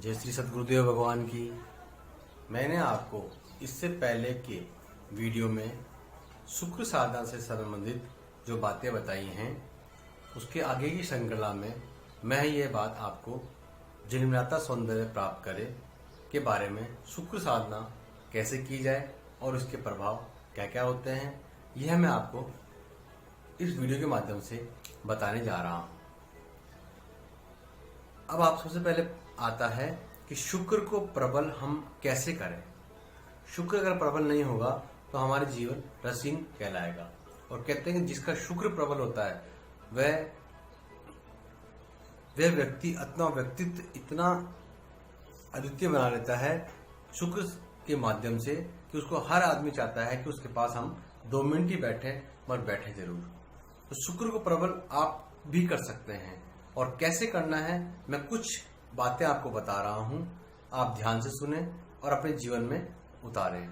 जय श्री सद्गुरुदेव भगवान की। मैंने आपको इससे पहले के वीडियो में शुक्र साधना से संबंधित जो बातें बताई हैं, उसके आगे की श्रृंखला में मैं ये बात आपको झिलमिलाता सौंदर्य प्राप्त करे के बारे में शुक्र साधना कैसे की जाए और उसके प्रभाव क्या क्या होते हैं, यह मैं आपको इस वीडियो के माध्यम से बताने जा रहा हूँ। अब आप सबसे पहले आता है कि शुक्र को प्रबल हम कैसे करें। शुक्र अगर प्रबल नहीं होगा तो हमारे जीवन रसीन कहलाएगा। और कहते हैं कि जिसका शुक्र प्रबल होता है वह व्यक्ति अपना व्यक्तित्व इतना अद्वितीय बना लेता है शुक्र के माध्यम से कि उसको हर आदमी चाहता है कि उसके पास हम 2 मिनट ही बैठे, मगर बैठे जरूर। तो शुक्र को प्रबल आप भी कर सकते हैं। और कैसे करना है, मैं कुछ बातें आपको बता रहा हूं, आप ध्यान से सुने और अपने जीवन में उतारें।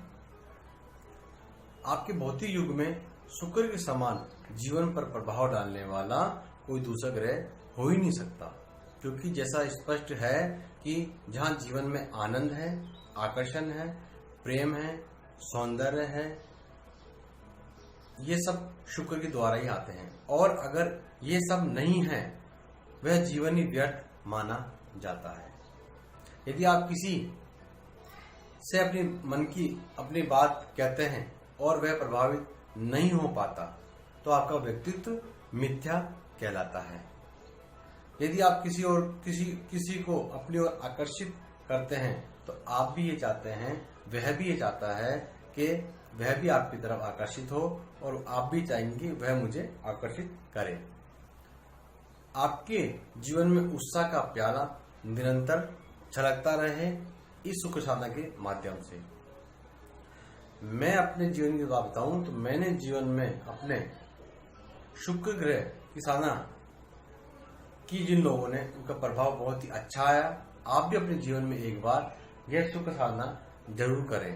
आपके भौतिक युग में शुक्र के समान जीवन पर प्रभाव डालने वाला कोई दूसरा ग्रह हो ही नहीं सकता, क्योंकि जैसा स्पष्ट है कि जहां जीवन में आनंद है, आकर्षण है, प्रेम है, सौंदर्य है, ये सब शुक्र के द्वारा ही आते हैं। और अगर ये सब नहीं है वह जीवन ही व्यर्थ माना जाता है। यदि आप किसी से अपनी मन की अपनी बात कहते हैं और वह प्रभावित नहीं हो पाता तो आपका व्यक्तित्व मिथ्या कहलाता है। यदि आप किसी को अपनी ओर आकर्षित करते हैं तो आप भी ये चाहते हैं, वह भी ये चाहता है कि वह भी आपकी तरफ आकर्षित हो और आप भी चाहेंगे कि वह मुझे आकर्षित करे। आपके जीवन में उत्साह का प्याला निरंतर छलकता रहे इस शुक्र साधना के माध्यम से। मैं अपने जीवन की बात बताऊं तो मैंने जीवन में अपने शुक्र ग्रह की साधना की जिन लोगों ने, उनका प्रभाव बहुत ही अच्छा आया। आप भी अपने जीवन में एक बार यह शुक्र साधना जरूर करें।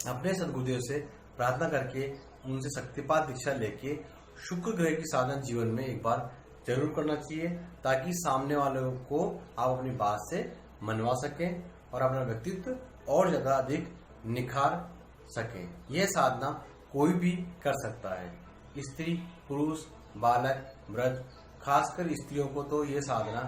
अपने सद्गुरुदेव से प्रार्थना करके उनसे शक्तिपात दीक्षा लेके शुक्र ग्रह की साधना जीवन में एक बार जरूर करना चाहिए, ताकि सामने वालों को आप अपनी बात से मनवा सकें और अपना व्यक्तित्व और ज्यादा अधिक निखार सकें। यह साधना कोई भी कर सकता है, स्त्री, पुरुष, बालक, वृद्ध, खासकर स्त्रियों को तो यह साधना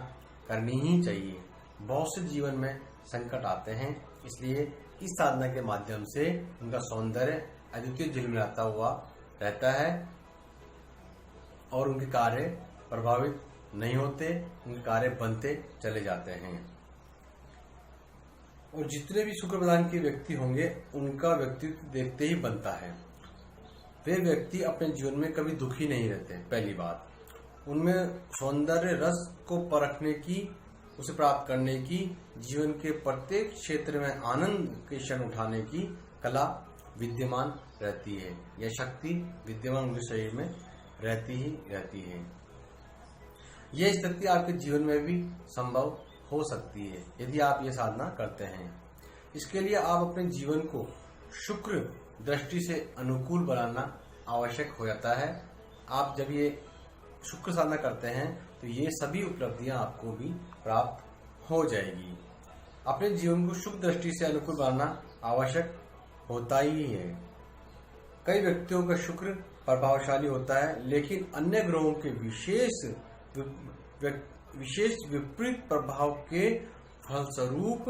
करनी ही चाहिए। बहुत से जीवन में संकट आते हैं, इसलिए इस साधना के माध्यम से उनका सौंदर्य अद्वितीय झिलमिलाता हुआ रहता है और उनके कार्य प्रभावित नहीं होते, उनके कार्य बनते चले जाते हैं। और जितने भी शुक्र प्रधान के व्यक्ति होंगे उनका व्यक्तित्व देखते ही बनता है। वे व्यक्ति अपने जीवन में कभी दुखी नहीं रहते। पहली बात, उनमें सौंदर्य रस को परखने की, उसे प्राप्त करने की, जीवन के प्रत्येक क्षेत्र में आनंद के क्षण उठाने की कला विद्यमान रहती है। यह शक्ति विद्यमान उनके शरीर में रहती ही रहती है। यह स्थिति आपके जीवन में भी संभव हो सकती है यदि आप ये साधना करते हैं। इसके लिए आप अपने जीवन को शुक्र दृष्टि से अनुकूल बनाना आवश्यक हो जाता है। आप जब ये शुक्र साधना करते हैं तो ये सभी उपलब्धियां आपको भी प्राप्त हो जाएगी। अपने जीवन को शुक्र दृष्टि से अनुकूल बनाना आवश्यक होता ही है। कई व्यक्तियों का शुक्र प्रभावशाली होता है, लेकिन अन्य ग्रहों के विशेष विपरीत प्रभाव के फलस्वरूप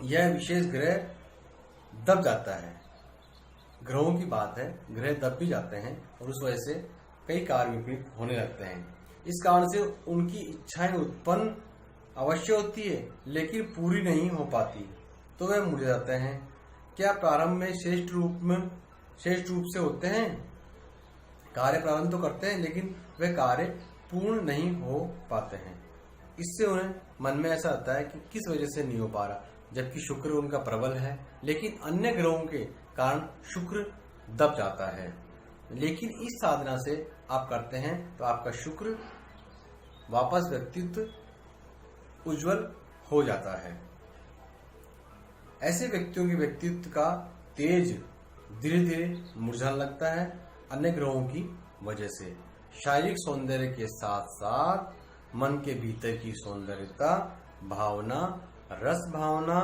यह विशेष ग्रह दब जाता है। ग्रहों की बात है, ग्रह दब भी जाते हैं और उस वजह से कई कार्य विपरीत होने लगते हैं। इस कारण से उनकी इच्छाएं उत्पन्न अवश्य होती है लेकिन पूरी नहीं हो पाती, तो वह मुड़ जाते हैं। क्या प्रारंभ में श्रेष्ठ रूप से होते हैं? कार्य प्रारंभ तो करते हैं लेकिन वे कार्य पूर्ण नहीं हो पाते हैं। इससे उन्हें मन में ऐसा आता है कि किस वजह से नहीं हो पा रहा, जबकि शुक्र उनका प्रबल है, लेकिन अन्य ग्रहों के कारण शुक्र दब जाता है। लेकिन इस साधना से आप करते हैं तो आपका शुक्र वापस व्यक्तित्व उज्जवल हो जाता है। ऐसे व्यक्तियों के व्यक्तित्व का तेज धीरे धीरे मुरझाने लगता है अन्य ग्रहों की वजह से। शारीरिक सौंदर्य के साथ साथ मन के भीतर की सौंदर्यता भावना, रस भावना,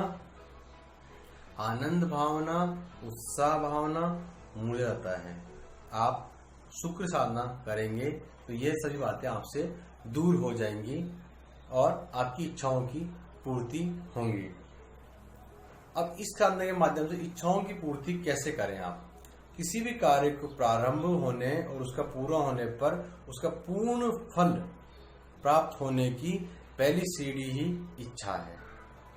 आनंद भावना, उत्साह भावना मूल रहता है। आप शुक्र साधना करेंगे तो ये सभी बातें आपसे दूर हो जाएंगी और आपकी इच्छाओं की पूर्ति होंगी। अब इस साधना के माध्यम से इच्छाओं की पूर्ति कैसे करें? आप किसी भी कार्य को प्रारंभ होने और उसका पूरा होने पर उसका पूर्ण फल प्राप्त होने की पहली सीढ़ी ही इच्छा है।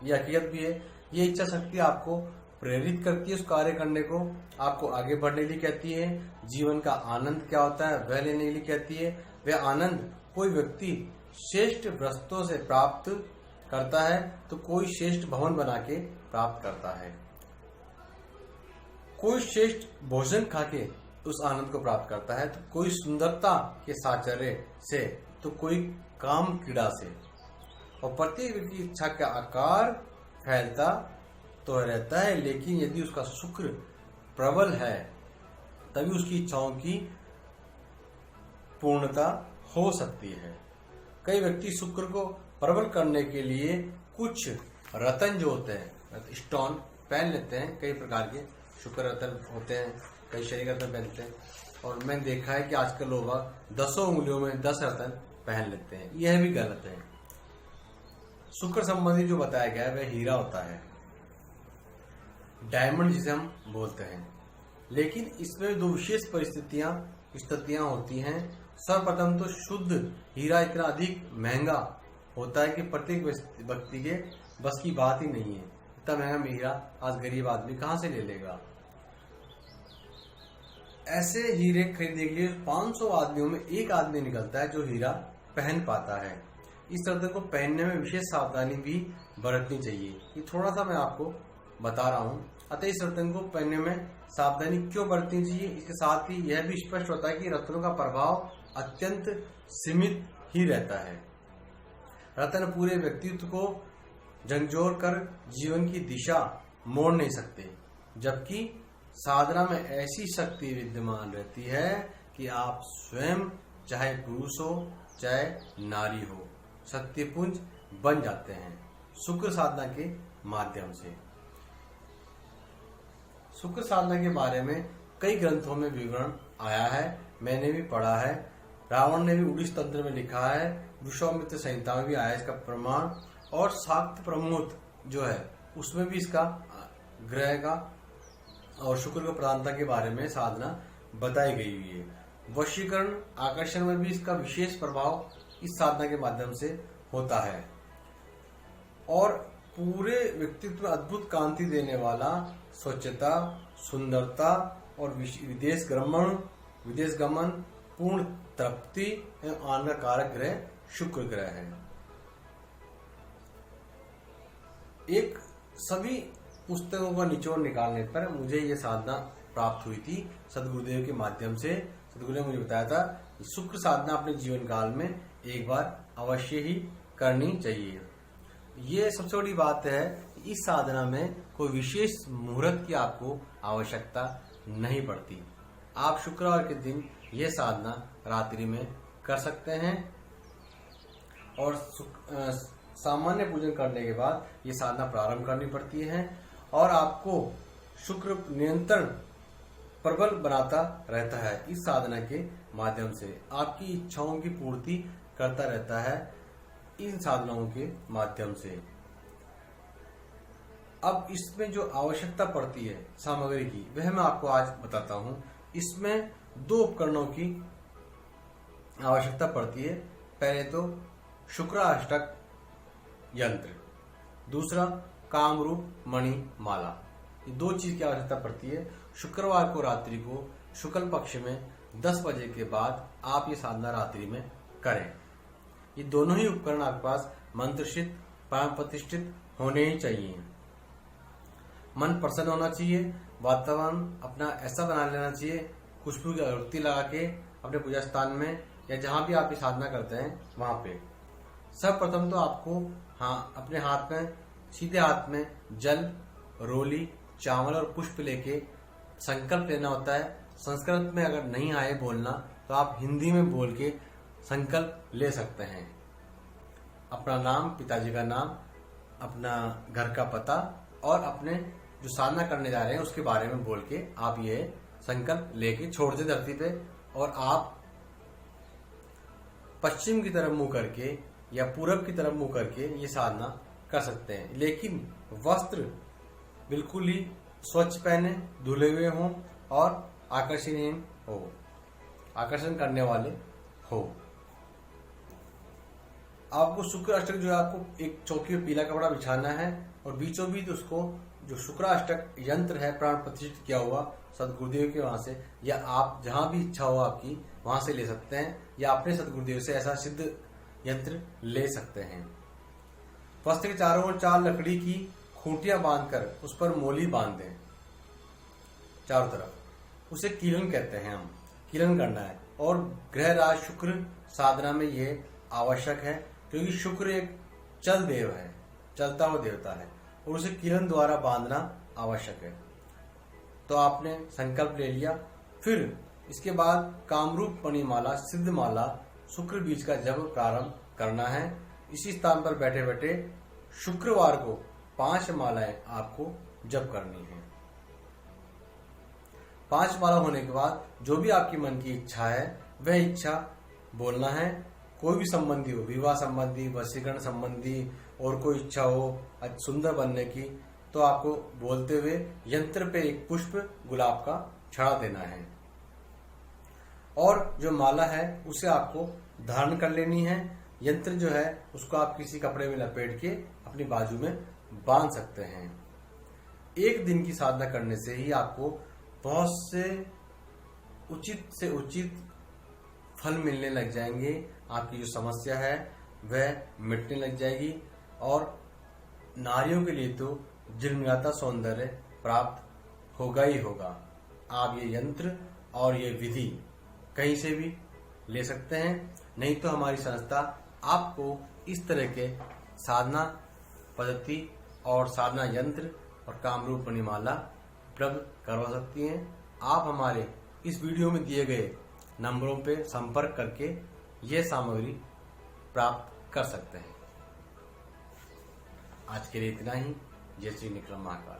यह हकीकत भी है। ये इच्छा शक्ति आपको प्रेरित करती है उस कार्य करने को, आपको आगे बढ़ने के लिए कहती है, जीवन का आनंद क्या होता है वह लेने के लिए कहती है। वह आनंद कोई व्यक्ति श्रेष्ठ वस्तुओं से प्राप्त करता है तो कोई श्रेष्ठ भवन बना के प्राप्त करता है, कोई श्रेष्ठ भोजन खाके उस आनंद को प्राप्त करता है, तो कोई सुंदरता के साचर्य से, तो कोई काम क्रीड़ा से। और प्रत्येक व्यक्ति की इच्छा का आकार फैलता तो रहता है, लेकिन यदि उसका शुक्र प्रबल है तभी उसकी इच्छाओं की पूर्णता हो सकती है। कई व्यक्ति शुक्र को प्रबल करने के लिए कुछ रतन जो होते हैं, स्टोन पहन लेते हैं। कई प्रकार के शुक्र रतन होते हैं, कई शरीर रतन पहनते हैं। और मैंने देखा है कि आजकल लोग 10 उंगलियों में 10 रतन पहन लेते हैं। यह भी गलत है। शुक्र संबंधी जो बताया गया है वह हीरा होता है, डायमंड जिसे हम बोलते हैं। लेकिन इसमें दो विशेष स्थितियां होती हैं। सर्वप्रथम तो शुद्ध हीरा इतना अधिक महंगा होता है कि प्रत्येक व्यक्ति के बस की बात ही नहीं है। इतना महंगा हीरा आज गरीब आदमी कहां से ले लेगा? ऐसे हीरे खरीदने के लिए 500 आदमियों में एक आदमी निकलता है जो हीरा पहन पाता है। इस रत्न को पहनने में विशेष सावधानी भी बरतनी चाहिए। ये थोड़ा सा मैं आपको बता रहा हूं। अतः इस रत्न को पहनने में सावधानी क्यों बरतनी चाहिए, इसके साथ ही यह भी स्पष्ट होता है कि रत्नों का प्रभाव अत्यंत सीमित ही रहता है। रत्न पूरे व्यक्तित्व को झकझोर कर जीवन की दिशा मोड़ नहीं सकते, जबकि साधना में ऐसी शक्ति विद्यमान रहती है कि आप स्वयं, चाहे पुरुष हो चाहे नारी हो, शक्तिपुंज बन जाते हैं शुक्र साधना के माध्यम से। शुक्र साधना के बारे में कई ग्रंथों में विवरण आया है, मैंने भी पढ़ा है। रावण ने भी उड़ीस तंत्र में लिखा है, विश्वामित्र संहिता में भी आया इसका प्रमाण, और शाक्त प्रमोद जो है उसमें भी इसका ग्रह का और शुक्र की प्रधानता के बारे में साधना बताई गई हुई है। वशीकरण, आकर्षण में भी इसका विशेष प्रभाव इस साधना के माध्यम से होता है। और पूरे व्यक्तित्व में अद्भुत कांति देने वाला स्वच्छता, सुंदरता और विदेश गमन, पूर्ण तृप्ति एवं आनंद कारक ग्रह शुक्र ग्रह है। एक सभी पुस्तकों का निचोड़ निकालने पर मुझे ये साधना प्राप्त हुई थी सदगुरुदेव के माध्यम से। सदगुरुदेव ने मुझे बताया था कि शुक्र साधना अपने जीवन काल में एक बार अवश्य ही करनी चाहिए। ये सबसे बड़ी बात है, इस साधना में कोई विशेष मुहूर्त की आपको आवश्यकता नहीं पड़ती। आप शुक्रवार के दिन ये साधना रात्रि में कर सकते हैं और सामान्य पूजन करने के बाद ये साधना प्रारंभ करनी पड़ती है। और आपको शुक्र नियंत्रण प्रबल बनाता रहता है। इस साधना के माध्यम से आपकी इच्छाओं की पूर्ति करता रहता है इन साधनाओं के माध्यम से। अब इसमें जो आवश्यकता पड़ती है सामग्री की, वह मैं आपको आज बताता हूं। इसमें 2 उपकरणों की आवश्यकता पड़ती है। पहले तो शुक्राष्टक यंत्र, दूसरा कामरूप मणि माला। ये 2 चीज की आवश्यकता पड़ती है। शुक्रवार को रात्रि को शुक्ल पक्ष में 10 बजे के बाद आप ये साधना रात्रि में करें। ये दोनों ही उपकरण आपके पास मंत्रशित, परम प्रतिष्ठित होने ही चाहिए। मन प्रसन्न होना चाहिए, वातावरण अपना ऐसा बना लेना चाहिए, खुशबू की अगरबत्ती लगा के अपने पूजा स्थान में या जहां भी आप ये साधना करते हैं वहां पे। सर्वप्रथम तो आपको अपने हाथ में, सीधे हाथ में जल, रोली, चावल और पुष्प लेके संकल्प लेना होता है। संस्कृत में अगर नहीं आए बोलना तो आप हिंदी में बोल के संकल्प ले सकते हैं। अपना नाम, पिताजी का नाम अपना घर का पता और अपने जो साधना करने जा रहे हैं उसके बारे में बोल के आप ये संकल्प लेके छोड़ दे धरती पे, और आप पश्चिम की तरफ मुंह करके या पूरब की तरफ मुंह करके ये साधना कर सकते हैं। लेकिन वस्त्र बिल्कुल ही स्वच्छ पहने, धुले हुए हों और आकर्षणीय हो, आकर्षण करने वाले हो। आपको शुक्र अष्टक जो है आपको एक चौकी में पीला कपड़ा बिछाना है और बीचों बीच उसको जो शुक्राष्टक यंत्र है प्राण प्रतिष्ठित किया हुआ सदगुरुदेव के वहां से, या आप जहां भी इच्छा हो आपकी वहां से ले सकते हैं, या अपने सदगुरुदेव से ऐसा सिद्ध यंत्र ले सकते हैं। वस्त्र के चारों ओर 4 लकड़ी की खूंटियां बांधकर उस पर मोली बांध दें चारों तरफ। उसे कीलन कहते हैं, हम कीलन करना है। और ग्रह राज शुक्र साधना में ये आवश्यक है, क्योंकि शुक्र एक चल देव है, चलता हुआ देवता है, और उसे किरण द्वारा बांधना आवश्यक है। तो आपने संकल्प ले लिया। फिर इसके बाद कामरूप मणिमाला सिद्ध माला शुक्र बीज का जप प्रारंभ करना है। इसी स्थान पर बैठे बैठे शुक्रवार को 5 मालाएं आपको जप करनी है। 5 माला होने के बाद जो भी आपकी मन की इच्छा है वह इच्छा बोलना है। कोई भी संबंधी हो, विवाह संबंधी, वशीकरण संबंधी, और कोई इच्छा हो सुंदर बनने की, तो आपको बोलते हुए यंत्र पे एक पुष्प गुलाब का चढ़ा देना है। और जो माला है उसे आपको धारण कर लेनी है। यंत्र जो है उसको आप किसी कपड़े में लपेट के अपनी बाजू में बांध सकते हैं। 1 दिन की साधना करने से ही आपको बहुत से उचित फल मिलने लग जाएंगे। आपकी जो समस्या है वह मिटने लग जाएगी, और नारियों के लिए तो झिलमिलाता सौंदर्य प्राप्त होगा ही होगा। आप ये यंत्र और ये विधि कहीं से भी ले सकते हैं, नहीं तो हमारी संस्था आपको इस तरह के साधना पद्धति और साधना यंत्र और कामरूप मणिमाला उपलब्ध करवा सकती हैं। आप हमारे इस वीडियो में दिए गए नंबरों पे संपर्क करके ये सामग्री प्राप्त कर सकते हैं। आज के लिए इतना ही। जय श्री निकलम महाकाल।